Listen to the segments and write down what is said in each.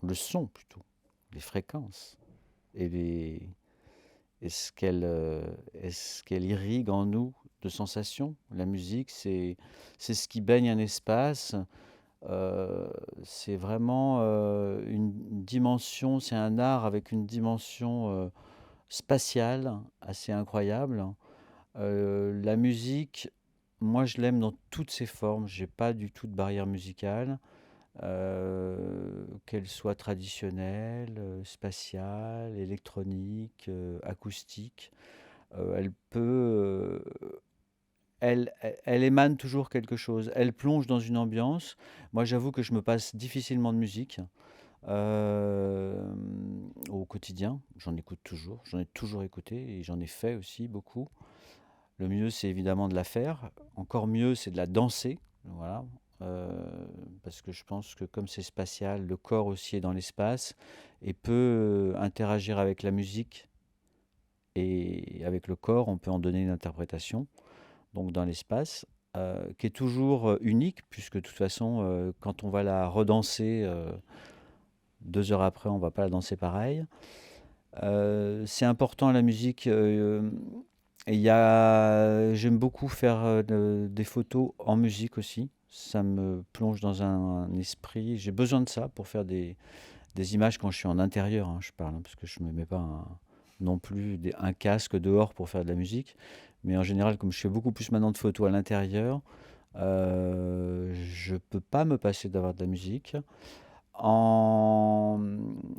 le son plutôt, les fréquences et les et ce qu'elle irrigue en nous de sensations. La musique, c'est ce qui baigne un espace, c'est vraiment, une dimension, c'est un art avec une dimension, spatiale assez incroyable. La musique, moi je l'aime dans toutes ses formes, j'ai pas du tout de barrière musicale, qu'elle soit traditionnelle, spatiale, électronique, acoustique. Elle peut, elle émane toujours quelque chose. Elle plonge dans une ambiance. Moi j'avoue que je me passe difficilement de musique, au quotidien. J'en écoute toujours, j'en ai toujours écouté et j'en ai fait aussi beaucoup. Le mieux, c'est évidemment de la faire. Encore mieux, c'est de la danser. Voilà. Euh, Parce que je pense que comme c'est spatial, le corps aussi est dans l'espace et peut interagir avec la musique et avec le corps, on peut en donner une interprétation, donc dans l'espace, qui est toujours unique, puisque de toute façon, quand on va la redanser 2 heures après, on ne va pas la danser pareil. C'est important la musique. J'aime beaucoup faire des photos en musique aussi. Ça me plonge dans un esprit. J'ai besoin de ça pour faire des images quand je suis en intérieur, hein, je parle, hein, parce que je ne me mets pas non plus un casque dehors pour faire de la musique. Mais en général, comme je fais beaucoup plus maintenant de photos à l'intérieur, je ne peux pas me passer d'avoir de la musique. En,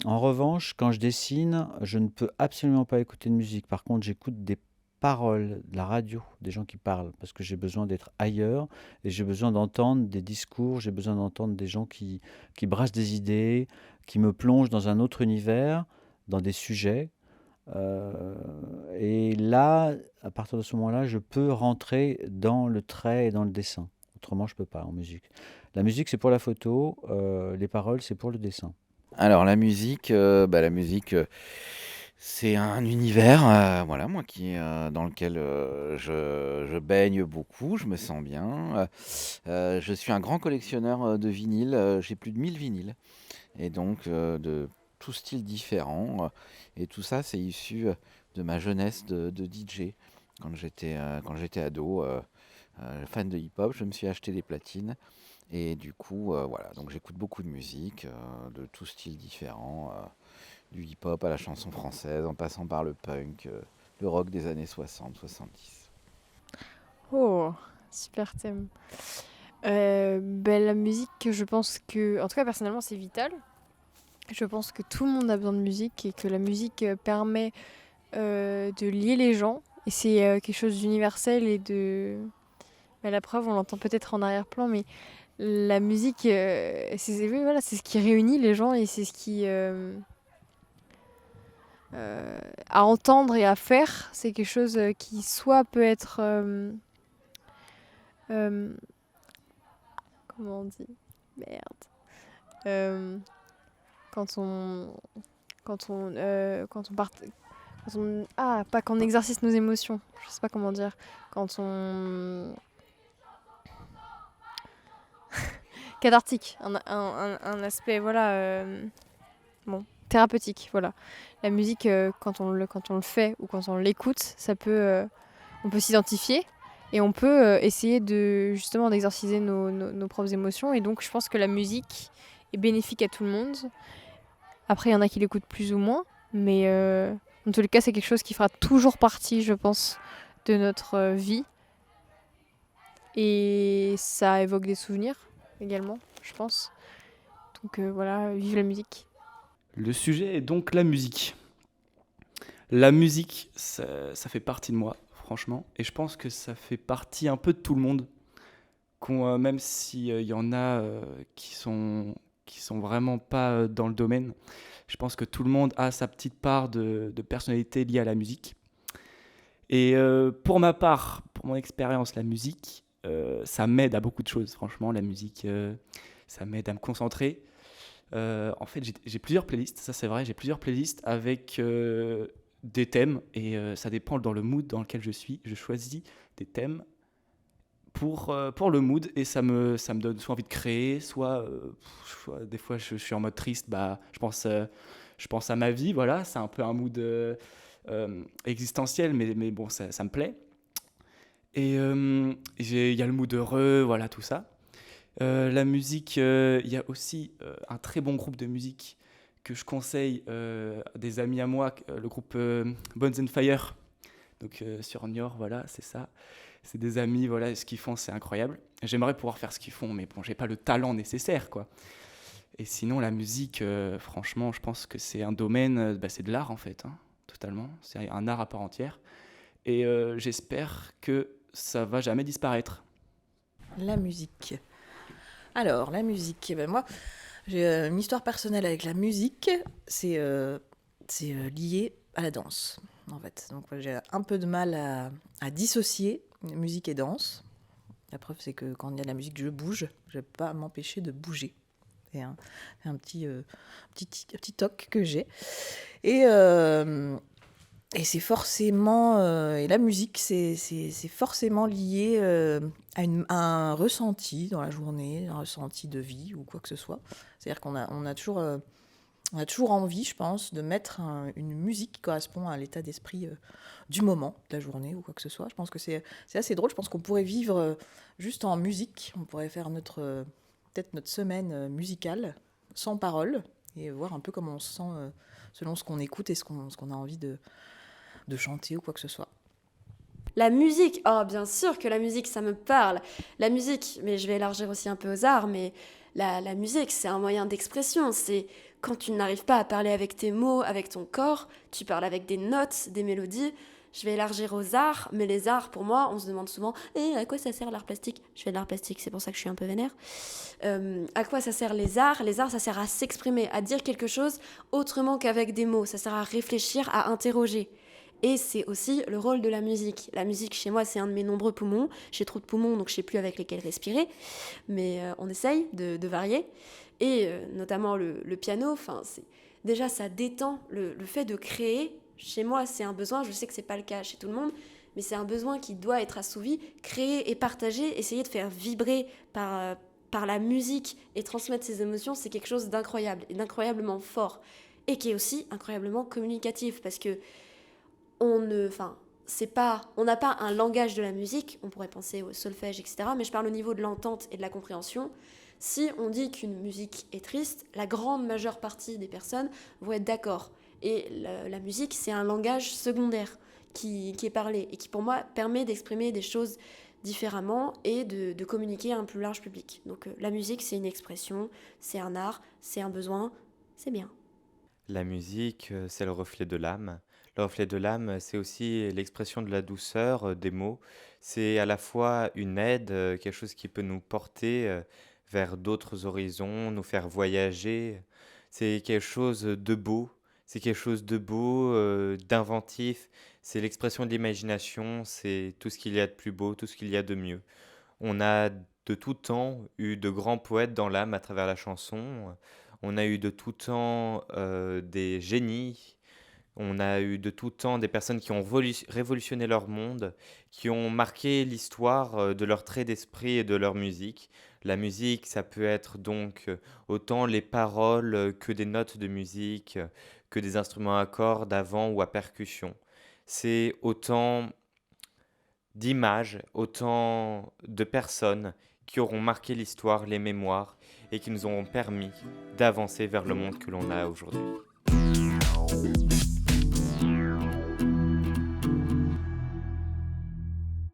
En revanche, quand je dessine, je ne peux absolument pas écouter de musique. Par contre, j'écoute des paroles, de la radio, des gens qui parlent, parce que j'ai besoin d'être ailleurs et j'ai besoin d'entendre des discours, j'ai besoin d'entendre des gens qui brassent des idées, qui me plongent dans un autre univers, dans des sujets. Euh, et là, à partir de ce moment-là, je peux rentrer dans le trait et dans le dessin. Autrement, je peux pas en musique. La musique, c'est pour la photo, les paroles, c'est pour le dessin. Alors la musique, c'est un univers, voilà, moi dans lequel je baigne beaucoup, je me sens bien. Je suis un grand collectionneur de vinyles, j'ai plus de 1000 vinyles, et donc de tout style différent. Et tout ça, c'est issu de ma jeunesse de DJ. Quand j'étais ado, fan de hip-hop, je me suis acheté des platines. Et du coup, voilà, donc j'écoute beaucoup de musique, de tout style différent, du hip-hop à la chanson française, en passant par le punk, le rock des années 60-70. Oh, super thème. La musique, je pense que, en tout cas personnellement, c'est vital. Je pense que tout le monde a besoin de musique et que la musique permet de lier les gens. Et c'est quelque chose d'universel et de... la preuve, on l'entend peut-être en arrière-plan, mais la musique, oui, voilà, c'est ce qui réunit les gens et c'est ce qui... à entendre et à faire, c'est quelque chose qui soit peut être... euh, comment on dit? Merde. Euh, quand on... Ah, pas qu'on exercice nos émotions. Je sais pas comment dire. Quand on... Cathartique. Un aspect, voilà... bon, thérapeutique, voilà. La musique, quand on le fait ou quand on l'écoute, ça peut... on peut s'identifier et on peut essayer de justement d'exorciser nos propres émotions. Et donc, je pense que la musique est bénéfique à tout le monde. Après, il y en a qui l'écoutent plus ou moins, mais en tous les cas, c'est quelque chose qui fera toujours partie, je pense, de notre vie. Et ça évoque des souvenirs également, je pense. Donc voilà, vive la musique. Le sujet est donc la musique. La musique, ça fait partie de moi, franchement. Et je pense que ça fait partie un peu de tout le monde. Même s'il y en a qui sont vraiment pas dans le domaine, je pense que tout le monde a sa petite part de personnalité liée à la musique. Et pour ma part, pour mon expérience, la musique, ça m'aide à beaucoup de choses. Franchement, la musique, ça m'aide à me concentrer. En fait, j'ai plusieurs playlists, ça c'est vrai, j'ai plusieurs playlists avec des thèmes et ça dépend dans le mood dans lequel je suis. Je choisis des thèmes pour le mood, et ça me donne soit envie de créer, soit des fois je suis en mode triste, bah, je pense à ma vie, voilà, c'est un peu un mood existentiel, mais bon, ça me plaît. Et il y a le mood heureux, voilà, tout ça. La musique, il y a aussi un très bon groupe de musique que je conseille à des amis à moi, le groupe Bones and Fire, donc sur Niort, voilà, c'est ça. C'est des amis, voilà, ce qu'ils font, c'est incroyable. J'aimerais pouvoir faire ce qu'ils font, mais bon, j'ai pas le talent nécessaire, quoi. Et sinon, la musique, franchement, je pense que c'est un domaine, bah, c'est de l'art en fait, hein, totalement. C'est un art à part entière. Et j'espère que ça va jamais disparaître. La musique. Alors, la musique, ben moi, j'ai une histoire personnelle avec la musique. C'est lié à la danse, en fait. Donc, j'ai un peu de mal à dissocier musique et danse. La preuve, c'est que quand il y a de la musique, je bouge. Je ne peux pas m'empêcher de bouger. C'est un petit toc que j'ai. Et c'est forcément... et la musique, c'est forcément lié à un ressenti dans la journée, un ressenti de vie ou quoi que ce soit. C'est-à-dire qu'on a toujours envie, je pense, de mettre une musique qui correspond à l'état d'esprit du moment, de la journée ou quoi que ce soit. Je pense que c'est assez drôle. Je pense qu'on pourrait vivre juste en musique. On pourrait faire peut-être notre semaine musicale, sans parole, et voir un peu comment on se sent selon ce qu'on écoute et ce qu'on a envie de chanter ou quoi que ce soit. La musique, oh bien sûr que la musique ça me parle. La musique, mais je vais élargir aussi un peu aux arts, mais la musique c'est un moyen d'expression. C'est quand tu n'arrives pas à parler avec tes mots, avec ton corps, tu parles avec des notes, des mélodies. Je vais élargir aux arts, mais les arts pour moi, on se demande souvent à quoi ça sert l'art plastique? Je fais de l'art plastique, c'est pour ça que je suis un peu vénère. À quoi ça sert les arts? Les arts ça sert à s'exprimer, à dire quelque chose autrement qu'avec des mots. Ça sert à réfléchir, à interroger. Et c'est aussi le rôle de la musique. La musique, chez moi, c'est un de mes nombreux poumons. J'ai trop de poumons, donc je sais plus avec lesquels respirer. Mais on essaye de varier. Et notamment le piano, déjà, ça détend le fait de créer. Chez moi, c'est un besoin. Je sais que c'est pas le cas chez tout le monde, mais c'est un besoin qui doit être assouvi. Créer et partager, essayer de faire vibrer par la musique et transmettre ses émotions, c'est quelque chose d'incroyable et d'incroyablement fort. Et qui est aussi incroyablement communicatif, parce que on n'a pas un langage de la musique, on pourrait penser au solfège, etc., mais je parle au niveau de l'entente et de la compréhension. Si on dit qu'une musique est triste, la grande majeure partie des personnes vont être d'accord. Et la musique, c'est un langage secondaire qui est parlé et qui, pour moi, permet d'exprimer des choses différemment et de communiquer à un plus large public. Donc la musique, c'est une expression, c'est un art, c'est un besoin, c'est bien. La musique, c'est le reflet de l'âme. Le reflet de l'âme, c'est aussi l'expression de la douceur des mots. C'est à la fois une aide, quelque chose qui peut nous porter vers d'autres horizons, nous faire voyager. C'est quelque chose de beau. C'est quelque chose de beau, d'inventif. C'est l'expression de l'imagination. C'est tout ce qu'il y a de plus beau, tout ce qu'il y a de mieux. On a de tout temps eu de grands poètes dans l'âme à travers la chanson. On a eu de tout temps des génies. On a eu de tout temps des personnes qui ont révolutionné leur monde, qui ont marqué l'histoire de leur trait d'esprit et de leur musique. La musique, ça peut être donc autant les paroles que des notes de musique, que des instruments à cordes, à vent ou à percussion. C'est autant d'images, autant de personnes qui auront marqué l'histoire, les mémoires et qui nous auront permis d'avancer vers le monde que l'on a aujourd'hui.